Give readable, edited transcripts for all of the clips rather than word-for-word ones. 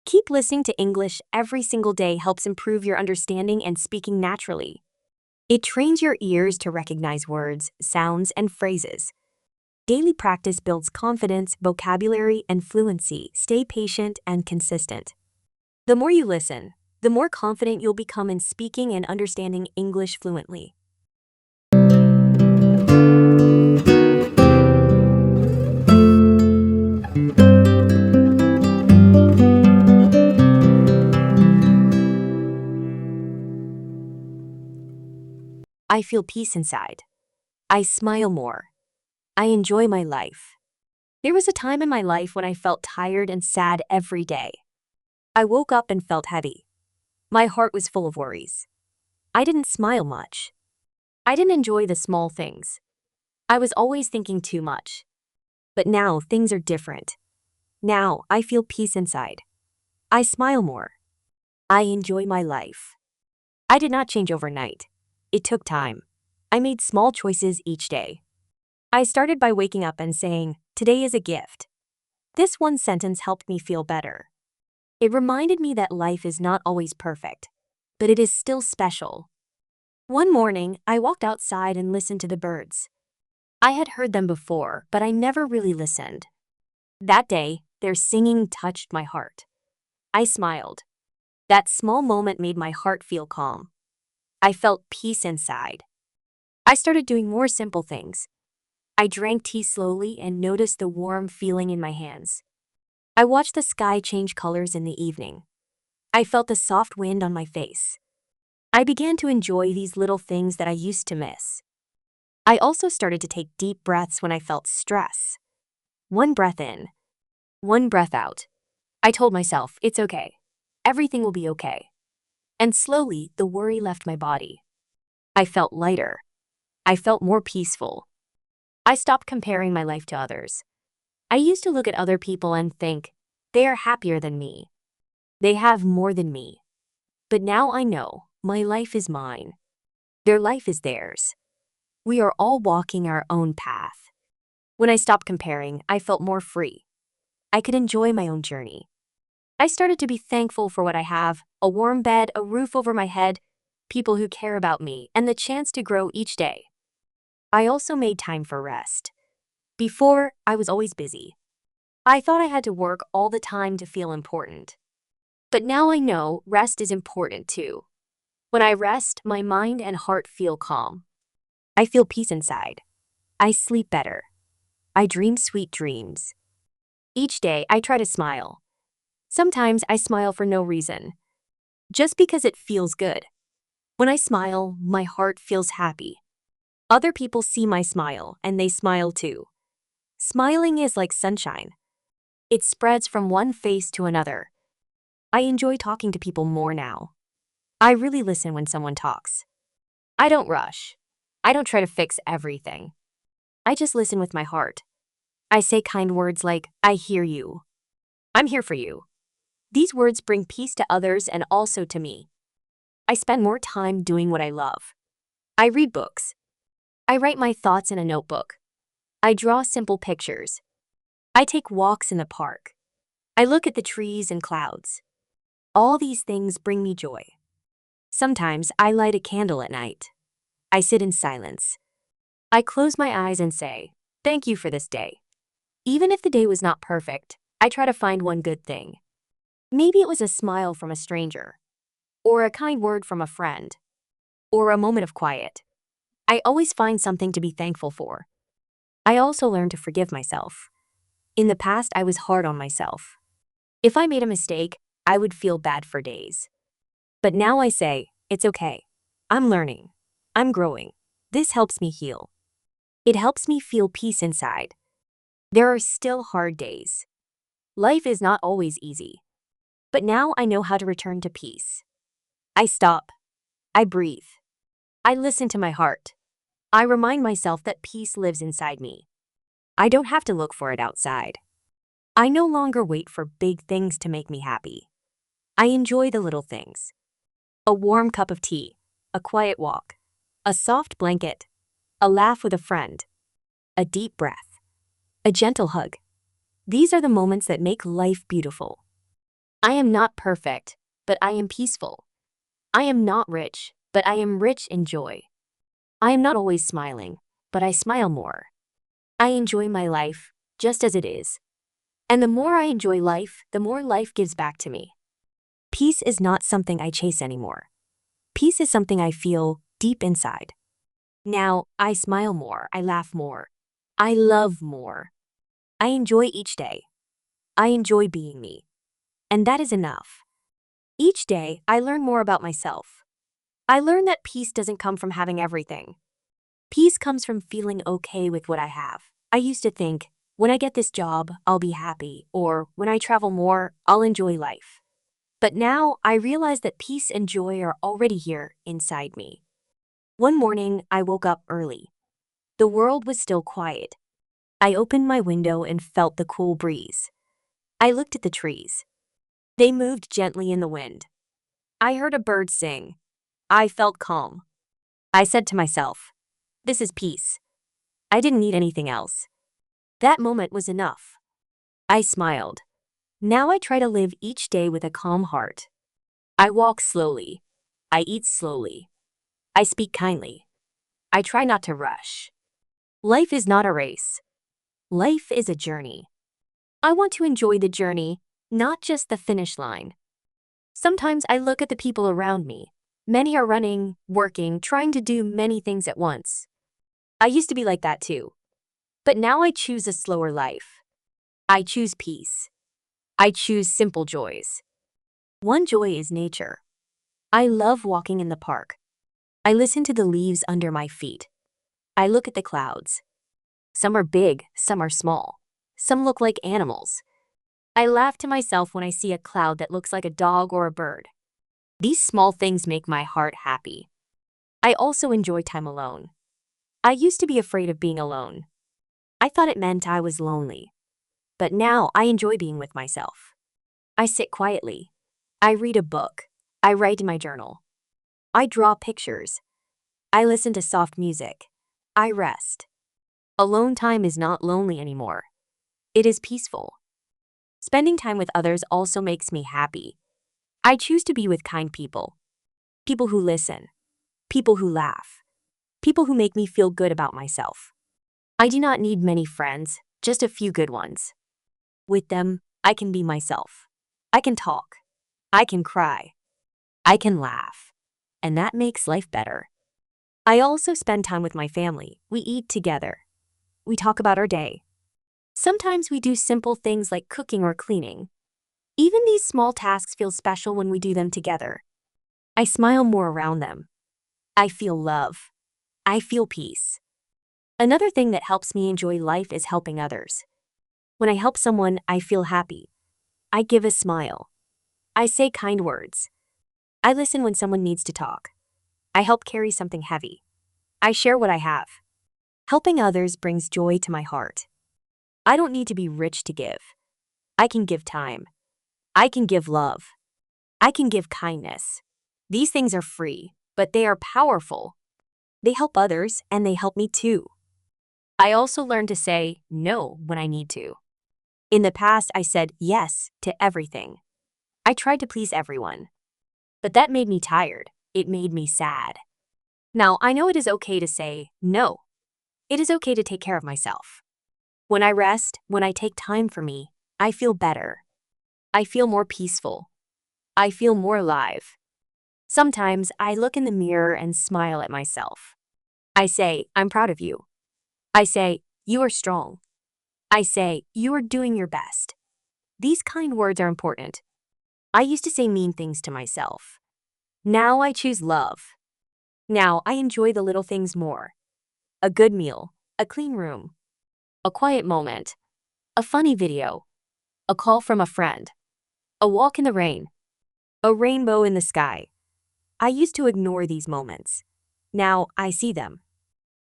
Keep listening to English every single day helps improve your understanding and speaking naturally. It trains your ears to recognize words, sounds, and phrases. Daily practice builds confidence, vocabulary, and fluency. Stay patient and consistent. The more you listen, the more confident you'll become in speaking and understanding English fluently. I feel peace inside. I smile more. I enjoy my life. There was a time in my life when I felt tired and sad every day. I woke up and felt heavy. My heart was full of worries. I didn't smile much. I didn't enjoy the small things. I was always thinking too much. But now things are different. Now I feel peace inside. I smile more. I enjoy my life. I did not change overnight. It took time. I made small choices each day. I started by waking up and saying, "Today is a gift." This one sentence helped me feel better. It reminded me that life is not always perfect, but it is still special. One morning, I walked outside and listened to the birds. I had heard them before, but I never really listened. That day, their singing touched my heart. I smiled. That small moment made my heart feel calm. I felt peace inside. I started doing more simple things. I drank tea slowly and noticed the warm feeling in my hands. I watched the sky change colors in the evening. I felt the soft wind on my face. I began to enjoy these little things that I used to miss. I also started to take deep breaths when I felt stress. One breath in, one breath out. I told myself, it's okay. Everything will be okay. And slowly, the worry left my body. I felt lighter. I felt more peaceful. I stopped comparing my life to others. I used to look at other people and think, they are happier than me. They have more than me. But now I know, my life is mine. Their life is theirs. We are all walking our own path. When I stopped comparing, I felt more free. I could enjoy my own journey. I started to be thankful for what I have, a warm bed, a roof over my head, people who care about me, and the chance to grow each day. I also made time for rest. Before, I was always busy. I thought I had to work all the time to feel important. But now I know rest is important too. When I rest, my mind and heart feel calm. I feel peace inside. I sleep better. I dream sweet dreams. Each day, I try to smile. Sometimes I smile for no reason, just because it feels good. When I smile, my heart feels happy. Other people see my smile, and they smile too. Smiling is like sunshine. It spreads from one face to another. I enjoy talking to people more now. I really listen when someone talks. I don't rush. I don't try to fix everything. I just listen with my heart. I say kind words like, I hear you. I'm here for you. These words bring peace to others and also to me. I spend more time doing what I love. I read books. I write my thoughts in a notebook. I draw simple pictures. I take walks in the park. I look at the trees and clouds. All these things bring me joy. Sometimes I light a candle at night. I sit in silence. I close my eyes and say, thank you for this day. Even if the day was not perfect, I try to find one good thing. Maybe it was a smile from a stranger, or a kind word from a friend, or a moment of quiet. I always find something to be thankful for. I also learned to forgive myself. In the past, I was hard on myself. If I made a mistake, I would feel bad for days. But now I say, it's okay. I'm learning. I'm growing. This helps me heal. It helps me feel peace inside. There are still hard days. Life is not always easy. But now I know how to return to peace. I stop. I breathe. I listen to my heart. I remind myself that peace lives inside me. I don't have to look for it outside. I no longer wait for big things to make me happy. I enjoy the little things. A warm cup of tea, a quiet walk, a soft blanket, a laugh with a friend, a deep breath, a gentle hug. These are the moments that make life beautiful. I am not perfect, but I am peaceful. I am not rich, but I am rich in joy. I am not always smiling, but I smile more. I enjoy my life, just as it is. And the more I enjoy life, the more life gives back to me. Peace is not something I chase anymore. Peace is something I feel deep inside. Now, I smile more, I laugh more. I love more. I enjoy each day. I enjoy being me. And that is enough. Each day, I learn more about myself. I learn that peace doesn't come from having everything. Peace comes from feeling okay with what I have. I used to think, when I get this job, I'll be happy, or when I travel more, I'll enjoy life. But now, I realize that peace and joy are already here inside me. One morning, I woke up early. The world was still quiet. I opened my window and felt the cool breeze. I looked at the trees. They moved gently in the wind. I heard a bird sing. I felt calm. I said to myself, this is peace. I didn't need anything else. That moment was enough. I smiled. Now I try to live each day with a calm heart. I walk slowly. I eat slowly. I speak kindly. I try not to rush. Life is not a race. Life is a journey. I want to enjoy the journey, not just the finish line. Sometimes I look at the people around me. Many are running, working, trying to do many things at once. I used to be like that too. But now I choose a slower life. I choose peace. I choose simple joys. One joy is nature. I love walking in the park. I listen to the leaves under my feet. I look at the clouds. Some are big, some are small. Some look like animals. I laugh to myself when I see a cloud that looks like a dog or a bird. These small things make my heart happy. I also enjoy time alone. I used to be afraid of being alone. I thought it meant I was lonely. But now I enjoy being with myself. I sit quietly. I read a book. I write in my journal. I draw pictures. I listen to soft music. I rest. Alone time is not lonely anymore. It is peaceful. Spending time with others also makes me happy. I choose to be with kind people. People who listen. People who laugh. People who make me feel good about myself. I do not need many friends, just a few good ones. With them, I can be myself. I can talk. I can cry. I can laugh. And that makes life better. I also spend time with my family. We eat together. We talk about our day. Sometimes we do simple things like cooking or cleaning. Even these small tasks feel special when we do them together. I smile more around them. I feel love. I feel peace. Another thing that helps me enjoy life is helping others. When I help someone, I feel happy. I give a smile. I say kind words. I listen when someone needs to talk. I help carry something heavy. I share what I have. Helping others brings joy to my heart. I don't need to be rich to give. I can give time. I can give love. I can give kindness. These things are free, but they are powerful. They help others, and they help me too. I also learned to say no when I need to. In the past, I said yes to everything. I tried to please everyone. But that made me tired. It made me sad. Now, I know it is okay to say no. It is okay to take care of myself. When I rest, when I take time for me, I feel better. I feel more peaceful. I feel more alive. Sometimes I look in the mirror and smile at myself. I say, I'm proud of you. I say, you are strong. I say, you are doing your best. These kind words are important. I used to say mean things to myself. Now I choose love. Now I enjoy the little things more. A good meal, a clean room, a quiet moment, a funny video, a call from a friend, a walk in the rain, a rainbow in the sky. I used to ignore these moments. Now I see them.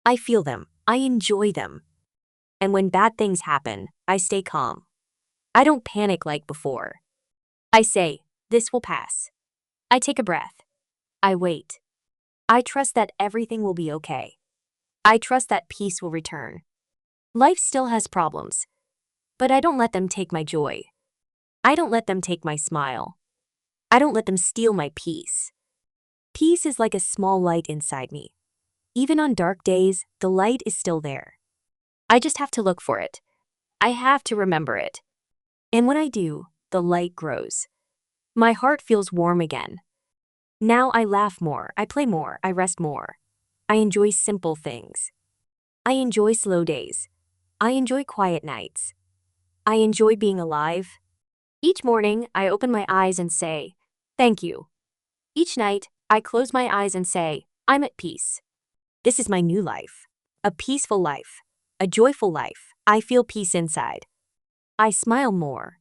I feel them. I enjoy them. And when bad things happen, I stay calm. I don't panic like before. I say, this will pass. I take a breath. I wait. I trust that everything will be okay. I trust that peace will return. Life still has problems, but I don't let them take my joy. I don't let them take my smile. I don't let them steal my peace. Peace is like a small light inside me. Even on dark days, the light is still there. I just have to look for it. I have to remember it. And when I do, the light grows. My heart feels warm again. Now I laugh more, I play more, I rest more. I enjoy simple things. I enjoy slow days. I enjoy quiet nights. I enjoy being alive. Each morning, I open my eyes and say, "Thank you." Each night, I close my eyes and say, "I'm at peace." This is my new life. A peaceful life. A joyful life. I feel peace inside. I smile more.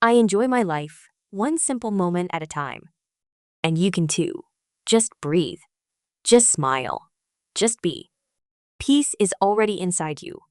I enjoy my life, one simple moment at a time. And you can too. Just breathe. Just smile. Just be. Peace is already inside you.